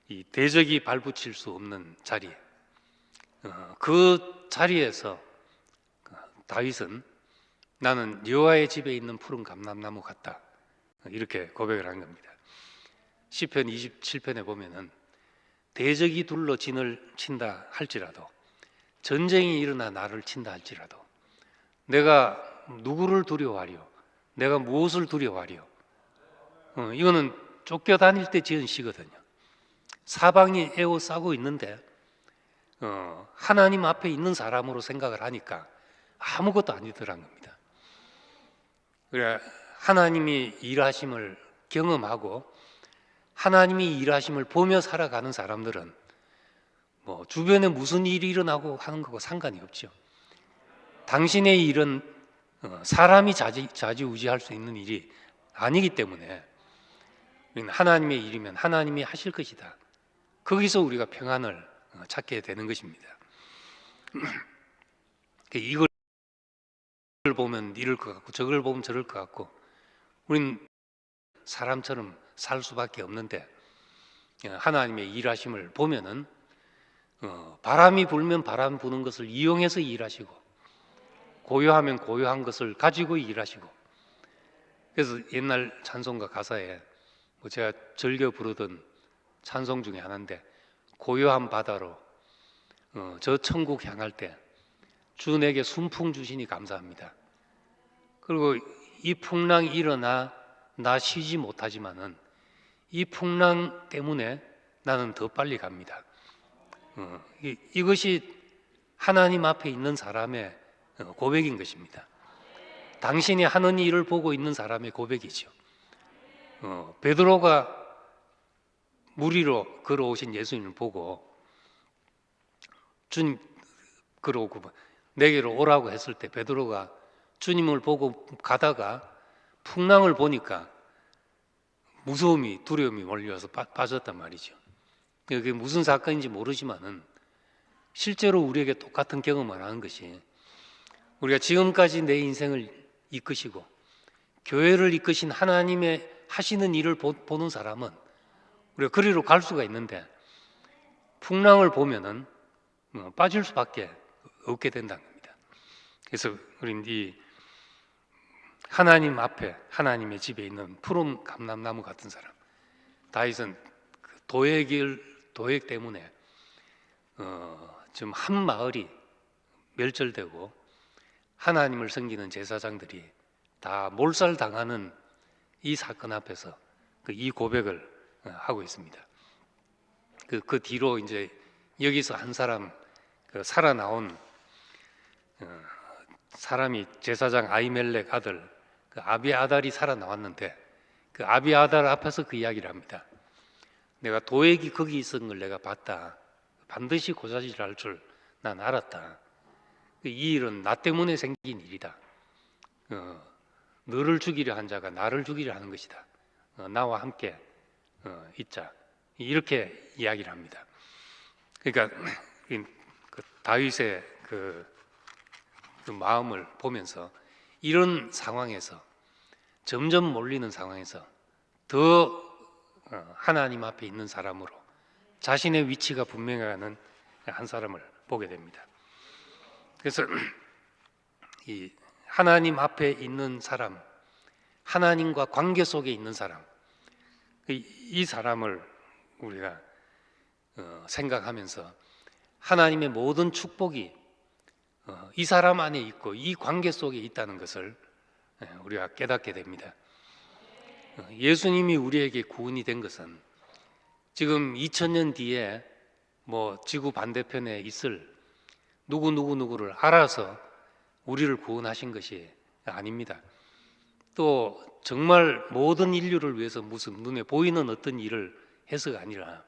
이 대적이 발붙일 수 없는 자리, 그 자리에서 다윗은 나는 여호와의 집에 있는 푸른 감람나무 같다, 이렇게 고백을 한 겁니다. 시편 27편에 보면은 대적이 둘러 진을 친다 할지라도, 전쟁이 일어나 나를 친다 할지라도 내가 누구를 두려워하리요? 내가 무엇을 두려워하리요? 이거는 쫓겨다닐 때 지은 시거든요. 사방이 에워싸고 있는데 하나님 앞에 있는 사람으로 생각을 하니까 아무것도 아니더라는 겁니다. 그래, 하나님이 일하심을 경험하고 하나님이 일하심을 보며 살아가는 사람들은 뭐 주변에 무슨 일이 일어나고 하는 거고 상관이 없죠. 당신의 일은 사람이 좌지우지할 수 있는 일이 아니기 때문에 하나님의 일이면 하나님이 하실 것이다. 거기서 우리가 평안을 찾게 되는 것입니다. 이걸 보면 이럴 것 같고 저걸 보면 저럴 것 같고 우린 사람처럼 살 수밖에 없는데, 하나님의 일하심을 보면은 바람이 불면 바람 부는 것을 이용해서 일하시고, 고요하면 고요한 것을 가지고 일하시고. 그래서 옛날 찬송가 가사에 제가 즐겨 부르던 찬송 중에 하나인데, 고요한 바다로 저 천국 향할 때 주 내게 순풍 주시니 감사합니다. 그리고 이 풍랑이 일어나 나 쉬지 못하지만은 이 풍랑 때문에 나는 더 빨리 갑니다. 이것이 하나님 앞에 있는 사람의 고백인 것입니다. 당신이 하는 일을 보고 있는 사람의 고백이죠. 베드로가 물 위로 걸어오신 예수님을 보고 주님 걸어오고 내게로 오라고 했을 때 베드로가 주님을 보고 가다가 풍랑을 보니까 무서움이 두려움이 몰려와서 빠졌단 말이죠. 그게 무슨 사건인지 모르지만은 실제로 우리에게 똑같은 경험을 하는 것이, 우리가 지금까지 내 인생을 이끄시고 교회를 이끄신 하나님의 하시는 일을 보는 사람은 우리가 그리로 갈 수가 있는데 풍랑을 보면은 빠질 수밖에 없게 된다는 겁니다. 그래서 우리는 이 하나님 앞에 하나님의 집에 있는 푸른 감람나무 같은 사람, 다윗은 도액 때문에 지금 한 마을이 멸절되고 하나님을 섬기는 제사장들이 다 몰살당하는 이 사건 앞에서 이 고백을 하고 있습니다. 그 뒤로 이제 여기서 한 사람 살아나온 사람이 제사장 아히멜렉 아들 아비아달이 살아나왔는데 그 아비아달 앞에서 그 이야기를 합니다. 내가 도액이 거기 있었던 걸 내가 봤다. 반드시 고자질할 줄 난 알았다. 이 일은 나 때문에 생긴 일이다. 너를 죽이려 한 자가 나를 죽이려 하는 것이다. 나와 함께 있자. 이렇게 이야기를 합니다. 그러니까 그 다윗의 그 마음을 보면서 이런 상황에서 점점 몰리는 상황에서 더 하나님 앞에 있는 사람으로 자신의 위치가 분명해가는 한 사람을 보게 됩니다. 그래서 이 하나님 앞에 있는 사람, 하나님과 관계 속에 있는 사람, 이 사람을 우리가 생각하면서 하나님의 모든 축복이 이 사람 안에 있고 이 관계 속에 있다는 것을 우리가 깨닫게 됩니다. 예수님이 우리에게 구원이 된 것은 지금 2000년 뒤에 뭐 지구 반대편에 있을 누구를 알아서 우리를 구원하신 것이 아닙니다. 또 정말 모든 인류를 위해서 무슨 눈에 보이는 어떤 일을 해서가 아니라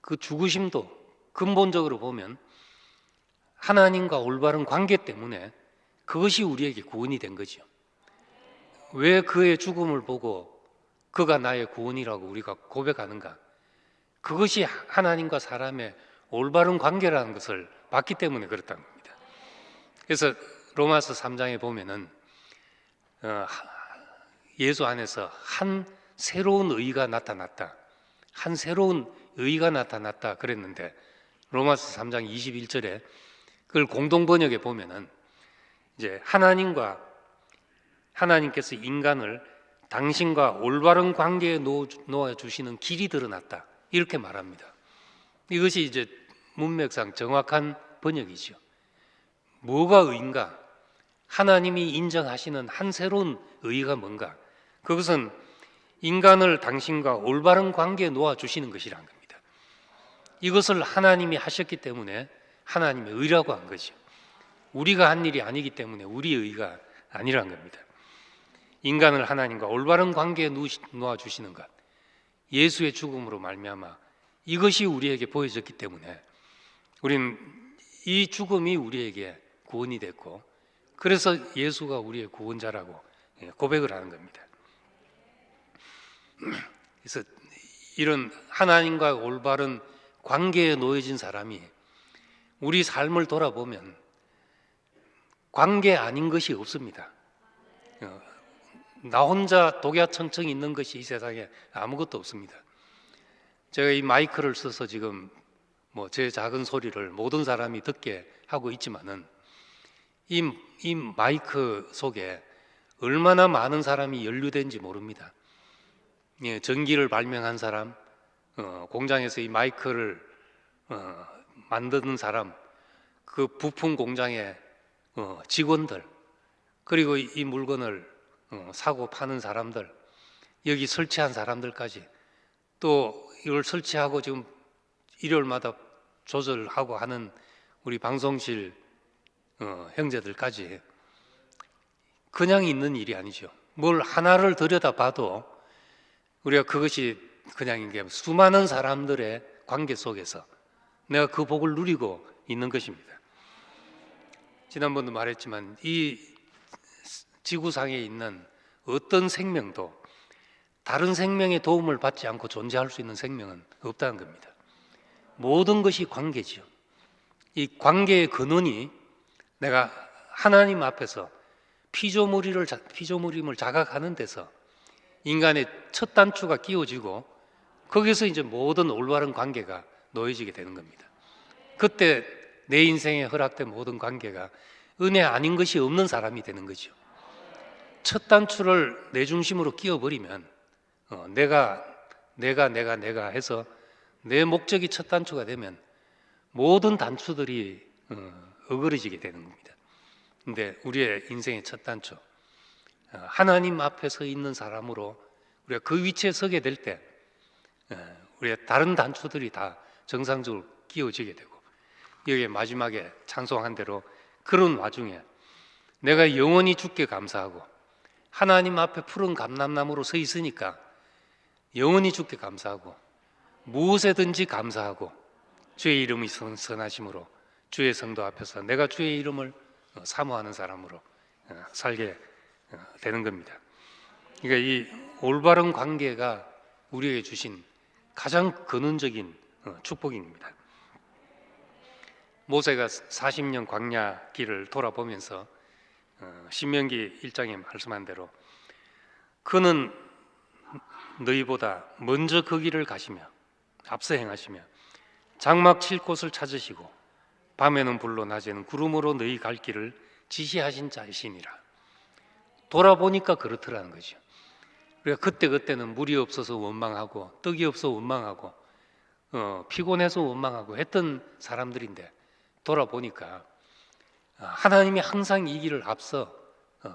그 죽으심도 근본적으로 보면 하나님과 올바른 관계 때문에 그것이 우리에게 구원이 된 거죠. 왜 그의 죽음을 보고 그가 나의 구원이라고 우리가 고백하는가? 그것이 하나님과 사람의 올바른 관계라는 것을 봤기 때문에 그렇다는 겁니다. 그래서 로마서 3장에 보면은 예수 안에서 한 새로운 의가 나타났다. 한 새로운 의가 나타났다 그랬는데 로마서 3장 21절에 그걸 공동 번역에 보면은 이제 하나님께서 인간을 당신과 올바른 관계에 놓아 주시는 길이 드러났다. 이렇게 말합니다. 이것이 이제 문맥상 정확한 번역이죠. 뭐가 의인가? 하나님이 인정하시는 한 새로운 의가 뭔가? 그것은 인간을 당신과 올바른 관계에 놓아 주시는 것이란 겁니다. 이것을 하나님이 하셨기 때문에 하나님의 의라고 한 거죠. 우리가 한 일이 아니기 때문에 우리의 의가 아니란 겁니다. 인간을 하나님과 올바른 관계에 놓아 주시는 것, 예수의 죽음으로 말미암아 이것이 우리에게 보여졌기 때문에 우리는 이 죽음이 우리에게 구원이 됐고, 그래서 예수가 우리의 구원자라고 고백을 하는 겁니다. 그래서 이런 하나님과 올바른 관계에 놓여진 사람이 우리 삶을 돌아보면 관계 아닌 것이 없습니다. 나 혼자 독야청청 있는 것이 이 세상에 아무것도 없습니다. 제가 이 마이크를 써서 지금 뭐 제 작은 소리를 모든 사람이 듣게 하고 있지만은 이 마이크 속에 얼마나 많은 사람이 연루된지 모릅니다. 전기를 발명한 사람, 공장에서 이 마이크를 만드는 사람, 그 부품 공장의 직원들, 그리고 이 물건을 사고 파는 사람들, 여기 설치한 사람들까지, 또 이걸 설치하고 지금 일요일마다 조절하고 하는 우리 방송실 형제들까지 그냥 있는 일이 아니죠. 뭘 하나를 들여다봐도 우리가 그것이 그냥 이게 수많은 사람들의 관계 속에서 내가 그 복을 누리고 있는 것입니다. 지난번도 말했지만 이 지구상에 있는 어떤 생명도 다른 생명의 도움을 받지 않고 존재할 수 있는 생명은 없다는 겁니다. 모든 것이 관계지요. 이 관계의 근원이 내가 하나님 앞에서 피조물임을 자각하는 데서 인간의 첫 단추가 끼워지고 거기서 이제 모든 올바른 관계가 놓여지게 되는 겁니다. 그때 내 인생에 허락된 모든 관계가 은혜 아닌 것이 없는 사람이 되는 거죠. 첫 단추를 내 중심으로 끼워버리면 내가 해서 내 목적이 첫 단추가 되면 모든 단추들이 어그러지게 되는 겁니다. 근데 우리의 인생의 첫 단추, 하나님 앞에 서 있는 사람으로 우리가 그 위치에 서게 될 때 우리의 다른 단추들이 다 정상적으로 끼워지게 되고, 여기에 마지막에 찬송한 대로 그런 와중에 내가 영원히 주께 감사하고 하나님 앞에 푸른 감람나무로 서 있으니까 영원히 주께 감사하고 무엇에든지 감사하고 주의 이름이 선하심으로 주의 성도 앞에서 내가 주의 이름을 사모하는 사람으로 살게 되는 겁니다. 그러니까 이 올바른 관계가 우리에게 주신 가장 근원적인 축복입니다. 모세가 40년 광야 길을 돌아보면서 신명기 1장에 말씀한 대로 그는 너희보다 먼저 그 길을 가시며 앞서 행하시며 장막 칠 곳을 찾으시고 밤에는 불로 낮에는 구름으로 너희 갈 길을 지시하신 자이시니라. 돌아보니까 그렇더라는 거죠. 우리가 그때는 물이 없어서 원망하고 떡이 없어 원망하고 피곤해서 원망하고 했던 사람들인데 돌아보니까 하나님이 항상 이 길을 앞서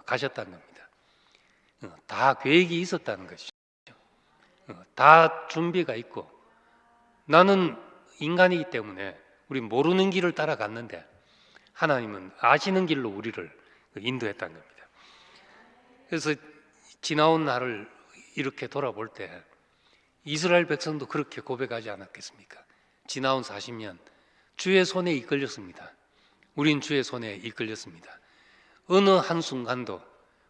가셨다는 겁니다. 다 계획이 있었다는 것이죠. 다 준비가 있고, 나는 인간이기 때문에 우리 모르는 길을 따라갔는데 하나님은 아시는 길로 우리를 인도했다는 겁니다. 그래서 지나온 날을 이렇게 돌아볼 때 이스라엘 백성도 그렇게 고백하지 않았겠습니까? 지나온 40년 주의 손에 이끌렸습니다. 우린 주의 손에 이끌렸습니다. 어느 한순간도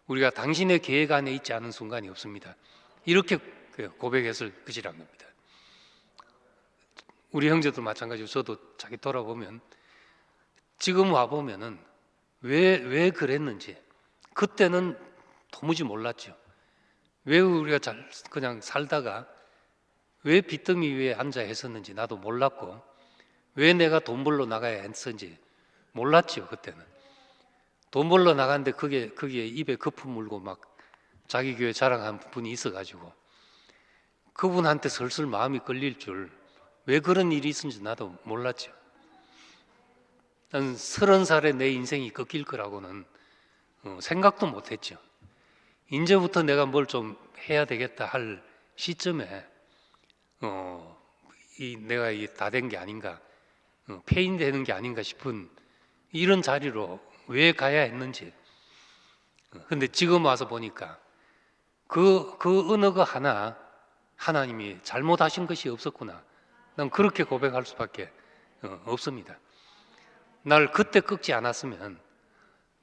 우리가 당신의 계획 안에 있지 않은 순간이 없습니다. 이렇게 고백했을 것이란 겁니다. 우리 형제도 마찬가지로 저도 자기 돌아보면 지금 와보면은 왜 그랬는지 그때는 도무지 몰랐죠. 왜 우리가 그냥 살다가 왜 빚더미 위에 앉아 있었는지 나도 몰랐고, 왜 내가 돈 벌러 나가야 했는지 몰랐죠. 그때는 돈 벌러 나갔는데 그게 입에 거품 물고 막 자기 교회 자랑한 분이 있어가지고 그분한테 슬슬 마음이 끌릴 줄, 왜 그런 일이 있었는지 나도 몰랐죠. 난 30살에 내 인생이 꺾일 거라고는 생각도 못했죠. 이제부터 내가 뭘 좀 해야 되겠다 할 시점에 내가 다 된 게 아닌가, 폐인되는 게 아닌가 싶은 이런 자리로 왜 가야 했는지. 근데 지금 와서 보니까 그 어느 거 하나 하나님이 잘못하신 것이 없었구나. 난 그렇게 고백할 수밖에 없습니다. 날 그때 꺾지 않았으면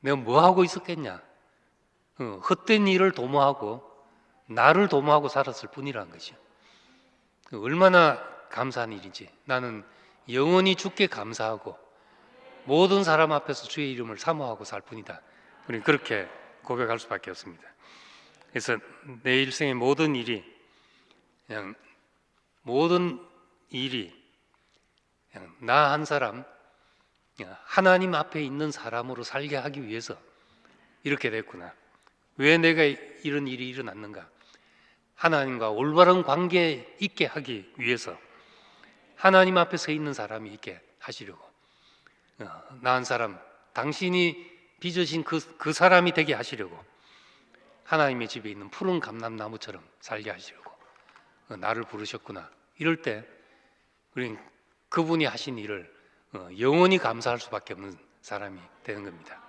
내가 뭐 하고 있었겠냐. 헛된 일을 도모하고 나를 도모하고 살았을 뿐이라는 것이죠. 얼마나 감사한 일인지. 나는 영원히 주께 감사하고 모든 사람 앞에서 주의 이름을 사모하고 살 뿐이다. 우리는 그렇게 고백할 수밖에 없습니다. 그래서 내 일생의 모든 일이 그냥 나 한 사람, 하나님 앞에 있는 사람으로 살게 하기 위해서 이렇게 됐구나. 왜 내가 이런 일이 일어났는가? 하나님과 올바른 관계 있게 하기 위해서 하나님 앞에 서 있는 사람이 있게 하시려고, 나 한 사람, 당신이 빚으신 그 사람이 되게 하시려고, 하나님의 집에 있는 푸른 감람나무처럼 살게 하시려고 나를 부르셨구나. 이럴 때 우리는 그분이 하신 일을 영원히 감사할 수밖에 없는 사람이 되는 겁니다.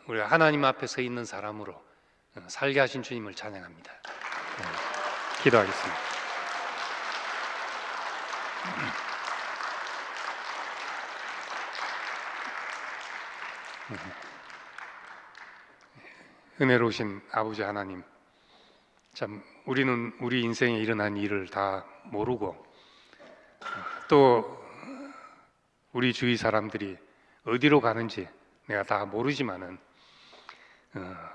우리가 하나님 앞에 서 있는 사람으로 살게 하신 주님을 찬양합니다. 기도하겠습니다. 은혜로우신 아버지 하나님, 참 우리는 우리 인생에 일어난 일을 다 모르고 또 우리 주위 사람들이 어디로 가는지 내가 다 모르지만은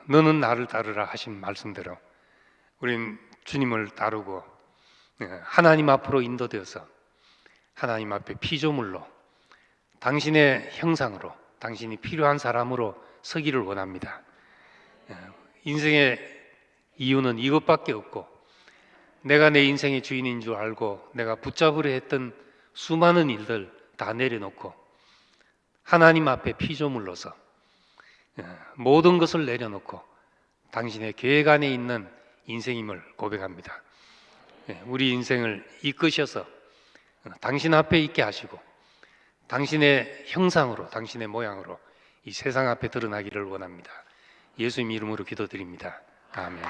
너는 나를 따르라 하신 말씀대로 우린 주님을 따르고 하나님 앞으로 인도되어서 하나님 앞에 피조물로 당신의 형상으로 당신이 필요한 사람으로 서기를 원합니다. 인생의 이유는 이것밖에 없고 내가 내 인생의 주인인 줄 알고 내가 붙잡으려 했던 수많은 일들 다 내려놓고 하나님 앞에 피조물로서 모든 것을 내려놓고 당신의 계획 안에 있는 인생임을 고백합니다. 우리 인생을 이끄셔서 당신 앞에 있게 하시고 당신의 형상으로 당신의 모양으로 이 세상 앞에 드러나기를 원합니다. 예수님 이름으로 기도드립니다. 아멘.